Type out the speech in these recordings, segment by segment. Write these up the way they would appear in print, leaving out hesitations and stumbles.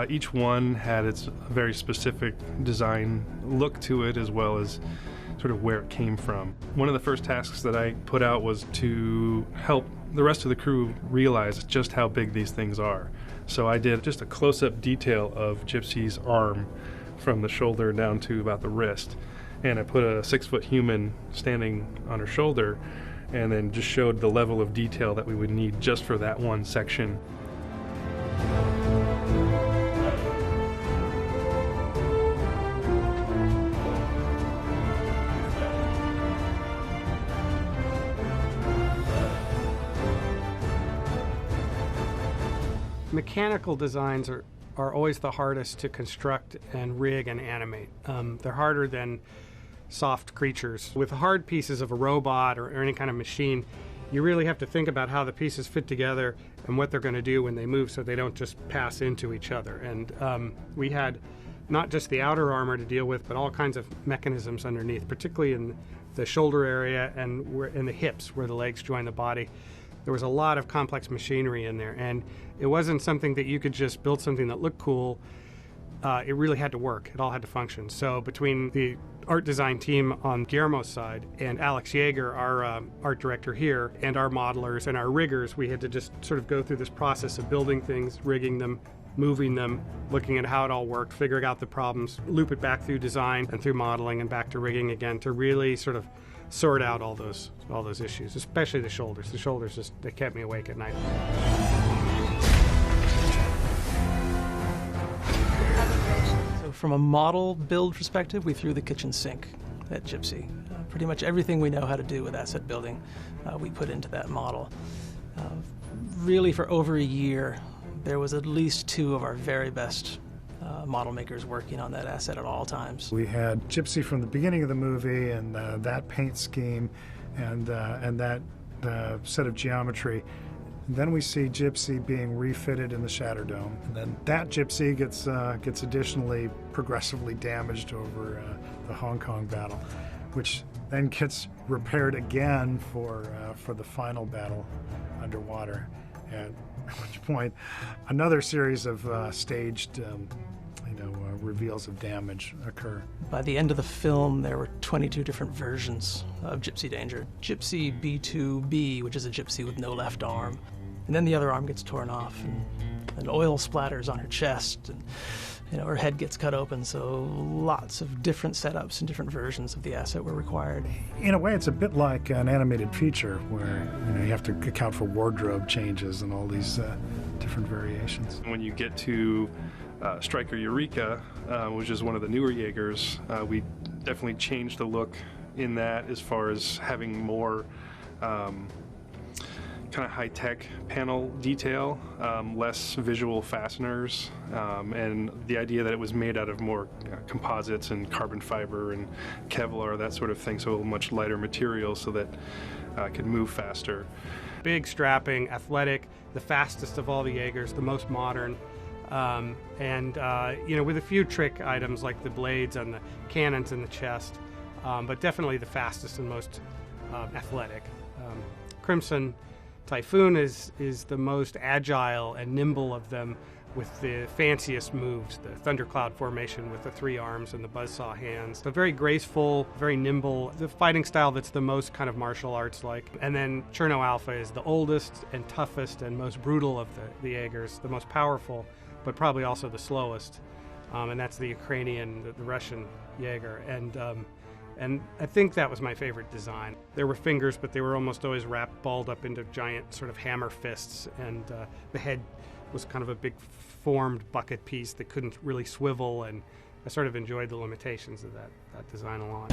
Each one had its very specific design look to it, as well as sort of where it came from. One of the first tasks that I put out was to help the rest of the crew realize just how big these things are. So I did just a close-up detail of Gypsy's arm from the shoulder down to about the wrist. And I put a 6-foot human standing on her shoulder and then just showed the level of detail that we would need just for that one section. Mechanical designs are always the hardest to construct and rig and animate. They're harder than soft creatures. With hard pieces of a robot or any kind of machine, you really have to think about how the pieces fit together and what they're going to do when they move so they don't just pass into each other. And we had not just the outer armor to deal with, but all kinds of mechanisms underneath, particularly in the shoulder area and in the hips where the legs join the body. There was a lot of complex machinery in there, and it wasn't something that you could just build something that looked cool. It really had to work. It all had to function. So between the art design team on Guillermo's side, and Alex Yeager, our art director here, and our modelers and our riggers. We had to just sort of go through this process of building things, rigging them, moving them, looking at how it all worked, figuring out the problems, loop it back through design and through modeling and back to rigging again to really sort of sort out all those issues, especially the shoulders. The shoulders just, they kept me awake at night. So from a model build perspective, we threw the kitchen sink at Gypsy. Pretty much everything we know how to do with asset building, we put into that model. Really for over a year, there was at least 2 of our very best model makers working on that asset at all times. We had Gypsy from the beginning of the movie, and that paint scheme, and that set of geometry. And then we see Gypsy being refitted in the Shatter Dome, and then that Gypsy gets additionally progressively damaged over the Hong Kong battle, which then gets repaired again for the final battle underwater. At which point, another series of staged, reveals of damage occur. By the end of the film, there were 22 different versions of Gypsy Danger. Gypsy B2B, which is a gypsy with no left arm, and then the other arm gets torn off, and oil splatters on her chest, and her head gets cut open. So lots of different setups and different versions of the asset were required. In a way, it's a bit like an animated feature where you have to account for wardrobe changes and all these different variations. When you get to Striker Eureka, which is one of the newer Jaegers, we definitely changed the look in that as far as having more kind of high-tech panel detail, less visual fasteners, and the idea that it was made out of more composites and carbon fiber and Kevlar, that sort of thing, so a much lighter material so that it could move faster. Big, strapping, athletic, the fastest of all the Jaegers, the most modern. With a few trick items like the blades and the cannons in the chest, but definitely the fastest and most athletic. Crimson Typhoon is the most agile and nimble of them, with the fanciest moves, the thundercloud formation with the 3 arms and the buzzsaw hands. So very graceful, very nimble, the fighting style that's the most kind of martial arts like. And then Cherno Alpha is the oldest and toughest and most brutal of the Jaegers, the most powerful, but probably also the slowest. And that's the Ukrainian, the Russian Jaeger. And I think that was my favorite design. There were fingers, but they were almost always balled up into giant sort of hammer fists, and the head was kind of a big formed bucket piece that couldn't really swivel, and I sort of enjoyed the limitations of that design a lot.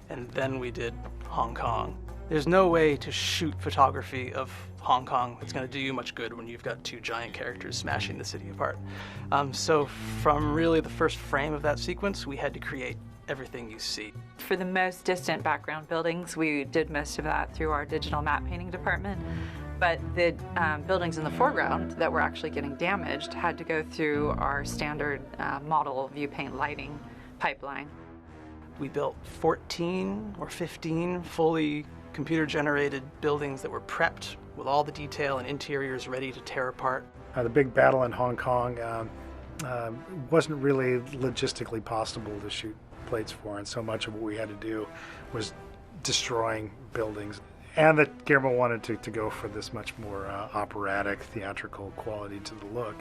And then we did Hong Kong. There's no way to shoot photography of Hong Kong that's going to do you much good when you've got 2 giant characters smashing the city apart. So from really the first frame of that sequence, we had to create everything you see. For the most distant background buildings, we did most of that through our digital map painting department. But the buildings in the foreground that were actually getting damaged had to go through our standard model view paint lighting pipeline. We built 14 or 15 fully computer-generated buildings that were prepped with all the detail and interiors ready to tear apart. The big battle in Hong Kong wasn't really logistically possible to shoot plates for, and so much of what we had to do was destroying buildings. And that Guillermo wanted to go for this much more operatic, theatrical quality to the look,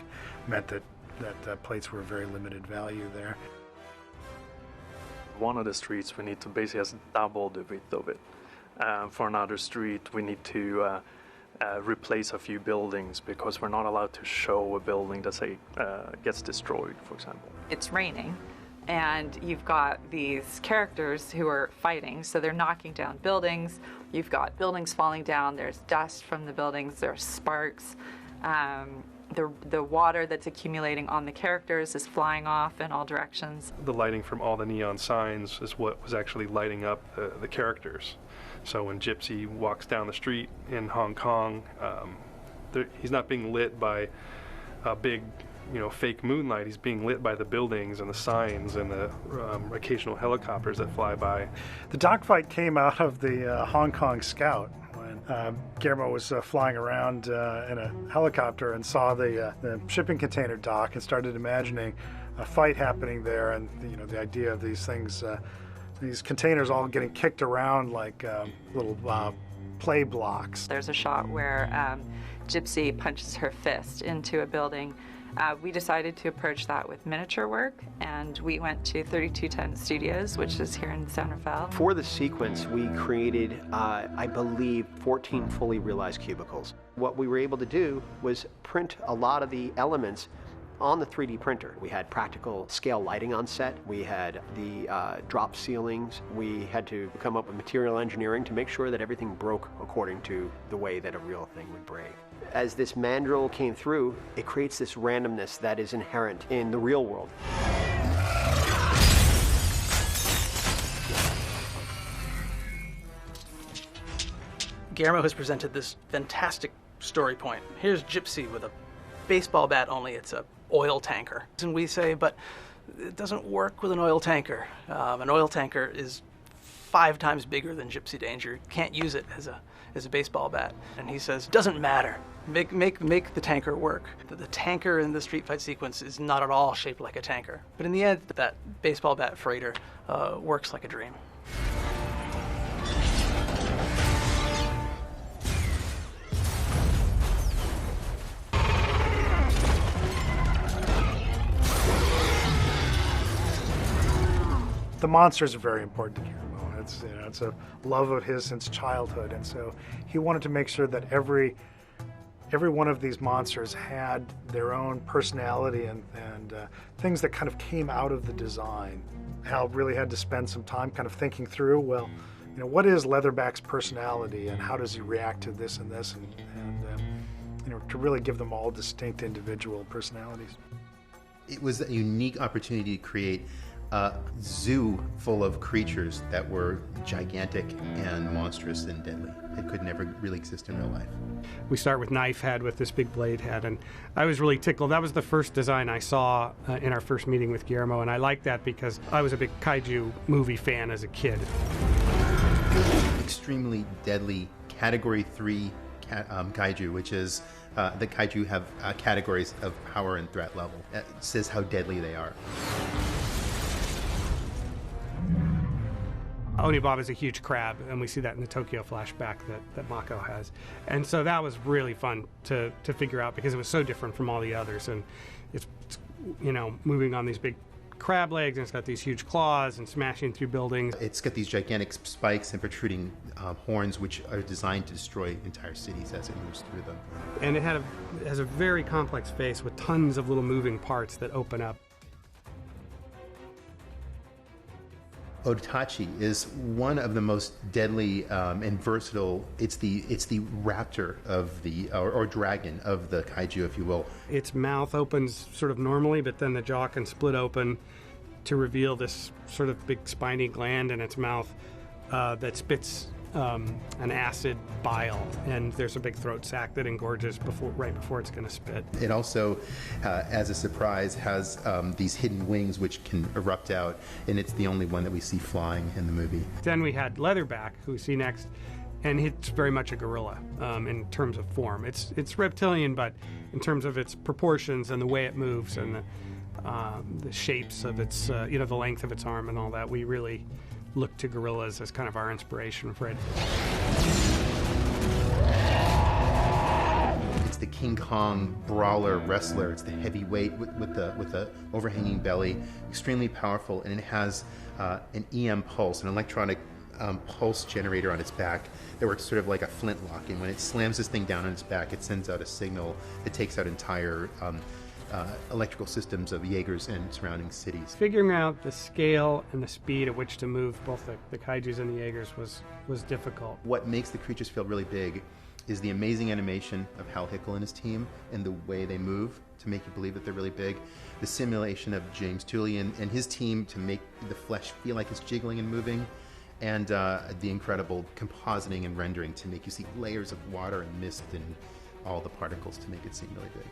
meant that plates were a very limited value there. One of the streets we need to basically has double the width of it. For another street we need to replace a few buildings because we're not allowed to show a building that say gets destroyed, for example. It's raining and you've got these characters who are fighting, so they're knocking down buildings. You've got buildings falling down, there's dust from the buildings, there's sparks. The water that's accumulating on the characters is flying off in all directions. The lighting from all the neon signs is what was actually lighting up the characters. So when Gypsy walks down the street in Hong Kong, he's not being lit by a big, fake moonlight. He's being lit by the buildings and the signs and the occasional helicopters that fly by. The dogfight came out of the Hong Kong Scout. Guillermo was flying around in a helicopter and saw the shipping container dock and started imagining a fight happening there, and the idea of these things, these containers all getting kicked around like little play blocks. There's a shot where Gypsy punches her fist into a building. We decided to approach that with miniature work, and we went to 3210 Studios, which is here in San Rafael. For the sequence, we created, I believe, 14 fully realized cubicles. What we were able to do was print a lot of the elements on the 3D printer. We had practical scale lighting on set. We had the drop ceilings. We had to come up with material engineering to make sure that everything broke according to the way that a real thing would break. As this mandrel came through, it creates this randomness that is inherent in the real world. Guillermo has presented this fantastic story point. Here's Gypsy with a baseball bat, only it's a oil tanker. And we say, but it doesn't work with an oil tanker. An oil tanker is 5 times bigger than Gypsy Danger. You can't use it as a baseball bat. And he says, doesn't matter. Make the tanker work. The tanker in the street fight sequence is not at all shaped like a tanker. But in the end, that baseball bat freighter works like a dream. The monsters are very important to Guillermo. It's a love of his since childhood, and so he wanted to make sure that every one of these monsters had their own personality and things that kind of came out of the design. Hal really had to spend some time kind of thinking through, well, what is Leatherback's personality and how does he react to this and this, and to really give them all distinct individual personalities. It was a unique opportunity to create a zoo full of creatures that were gigantic and monstrous and deadly. It could never really exist in real life. We start with Knife Head with this big blade head, and I was really tickled. That was the first design I saw in our first meeting with Guillermo, and I liked that because I was a big kaiju movie fan as a kid. Extremely deadly Category 3 kaiju, which is the kaiju have categories of power and threat level. It says how deadly they are. Onibaba is a huge crab, and we see that in the Tokyo flashback that Mako has. And so that was really fun to figure out because it was so different from all the others. And it's moving on these big crab legs, and it's got these huge claws and smashing through buildings. It's got these gigantic spikes and protruding horns, which are designed to destroy entire cities as it moves through them. And it has a very complex face with tons of little moving parts that open up. Otachi is one of the most deadly and versatile. It's the raptor of the or dragon of the kaiju, if you will. Its mouth opens sort of normally, but then the jaw can split open to reveal this sort of big spiny gland in its mouth that spits an acid bile, and there's a big throat sac that engorges right before it's going to spit. It also, as a surprise, has these hidden wings which can erupt out, and it's the only one that we see flying in the movie. Then we had Leatherback, who we see next, and it's very much a gorilla in terms of form. It's reptilian, but in terms of its proportions and the way it moves and the shapes of its, the length of its arm and all that, we really look to gorillas as kind of our inspiration for it. It's the King Kong brawler wrestler. It's the heavyweight with the overhanging belly, extremely powerful, and it has an EM pulse, an electronic pulse generator on its back that works sort of like a flintlock. And when it slams this thing down on its back, it sends out a signal that takes out entire electrical systems of Jaegers and surrounding cities. Figuring out the scale and the speed at which to move both the kaijus and the Jaegers was difficult. What makes the creatures feel really big is the amazing animation of Hal Hickel and his team and the way they move to make you believe that they're really big. The simulation of James Tooley and his team to make the flesh feel like it's jiggling and moving, and the incredible compositing and rendering to make you see layers of water and mist and all the particles to make it seem really big.